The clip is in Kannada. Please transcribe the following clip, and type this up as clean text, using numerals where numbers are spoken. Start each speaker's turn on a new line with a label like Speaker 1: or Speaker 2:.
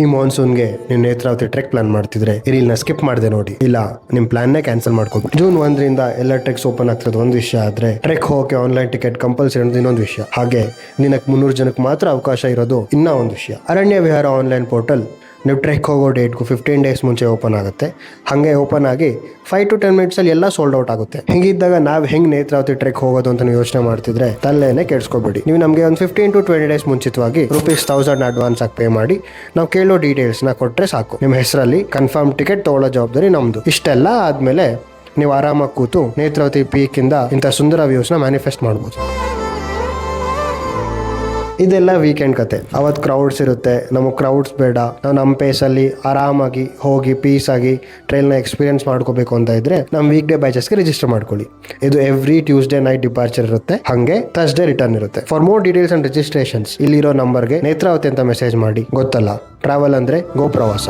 Speaker 1: ಈ ಮಾನ್ಸೂನ್ಗೆ ನೀವು ನೇತ್ರಾವತಿ ಟ್ರೆಕ್ ಪ್ಲಾನ್ ಮಾಡ್ತಿದ್ರೆ ಇರಿಲ್ನ ಸ್ಕಿಪ್ ಮಾಡದೆ ನೋಡಿ, ಇಲ್ಲ ನಿಮ್ ಪ್ಲಾನ್ನೇ ಕ್ಯಾನ್ಸಲ್ ಮಾಡ್ಕೋಬಿಡಿ. ಜೂನ್ 1ರಿಂದ ಎಲ್ಲ ಟ್ರೆಕ್ಸ್ ಓಪನ್ ಆಗ್ತಿರೋದು ಒಂದು ವಿಷಯ ಆದ್ರೆ, ಟ್ರೆಕ್ ಹೋಗಕ್ಕೆ ಆನ್ಲೈನ್ ಟಿಕೆಟ್ ಕಂಪಲ್ಸರಿ ಅನ್ನೋದು ಇನ್ನೊಂದು ವಿಷಯ. ಹಾಗೆ ದಿನಕ್ಕೆ 300 ಜನಕ್ಕೆ ಮಾತ್ರ ಅವಕಾಶ ಇರೋದು ಇನ್ನೂ ಒಂದು ವಿಷಯ. ಅರಣ್ಯ ವಿಹಾರ ಆನ್ಲೈನ್ ಪೋರ್ಟಲ್ ನೀವು ಟ್ರೆಕ್ ಹೋಗೋ ಡೇಟ್ಗೂ 15 ಡೇಸ್ ಮುಂಚೆ ಓಪನ್ ಆಗುತ್ತೆ. ಹಾಗೆ ಓಪನ್ ಆಗಿ 5 to 10 ಮಿನಿಟ್ಸಲ್ಲಿ ಎಲ್ಲ ಸೋಲ್ಡ್ ಔಟ್ ಆಗುತ್ತೆ. ಹಿಂಗಿದ್ದಾಗ ನಾವು ಹೆಂಗ್ ನೇತ್ರಾವತಿ ಟ್ರೆಕ್ ಹೋಗೋದು ಅಂತ ನೀವು ಯೋಚನೆ ಮಾಡ್ತಿದ್ರೆ ತಲೆನೇ ಕೆಡ್ಸ್ಕೊಬೇಡಿ. ನೀವು ನಮಗೆ ಒಂದು 15 to 20 ಡೇಸ್ ಮುಂಚಿತವಾಗಿ ₹1000 ಅಡ್ವಾನ್ಸ್ ಆಗಿ ಪೇ ಮಾಡಿ ನಾವು ಕೇಳೋ ಡೀಟೇಲ್ಸ್ನ ಕೊಟ್ಟರೆ ಸಾಕು. ನಿಮ್ಮ ಹೆಸರಲ್ಲಿ ಕನ್ಫರ್ಮ್ ಟಿಕೆಟ್ ತಗೊಳ್ಳೋ ಜವಾಬ್ದಾರಿ ನಮ್ದು. ಇಷ್ಟೆಲ್ಲ ಆದ್ಮೇಲೆ ನೀವು ಆರಾಮಾಗಿ ಕೂತು ನೇತ್ರಾವತಿ ಪೀಕ್ ಇಂದ ಇಂಥ ಸುಂದರ ವ್ಯೂಸ್ನ ಮ್ಯಾನಿಫೆಸ್ಟ್ ಮಾಡ್ಬೋದು. ಇದೆಲ್ಲ ವೀಕೆಂಡ್ ಕತೆ. ಅವತ್ತು ಕ್ರೌಡ್ಸ್ ಇರುತ್ತೆ, ನಮಗೆ ಕ್ರೌಡ್ಸ್ ಬೇಡ, ನಾವು ನಮ್ಮ ಪೇಸಲ್ಲಿ ಆರಾಮಾಗಿ ಹೋಗಿ ಪೀಸಾಗಿ ಟ್ರೈಲ್ನ ಎಕ್ಸ್ಪೀರಿಯನ್ಸ್ ಮಾಡ್ಕೋಬೇಕು ಅಂತ ಇದ್ರೆ ನಮ್ಮ ವೀಕ್ ಡೇ ಬ್ಯಾಚಸ್ಗೆ ರಿಜಿಸ್ಟರ್ ಮಾಡ್ಕೊಳ್ಳಿ. ಇದು ಎವ್ರಿ ಟ್ಯೂಸ್ಡೇ ನೈಟ್ ಡಿಪಾರ್ಚರ್ ಇರುತ್ತೆ, ಹಾಗೆ ಥರ್ಸ್ಡೇ ರಿಟರ್ನ್ ಇರುತ್ತೆ. For more details and registrations ಇಲ್ಲಿರೋ ನಂಬರ್ಗೆ ನೇತ್ರಾವತಿ ಅಂತ ಮೆಸೇಜ್ ಮಾಡಿ. ಗೊತ್ತಲ್ಲ, ಟ್ರಾವೆಲ್ ಅಂದ್ರೆ ಗೋ ಪ್ರವಾಸ.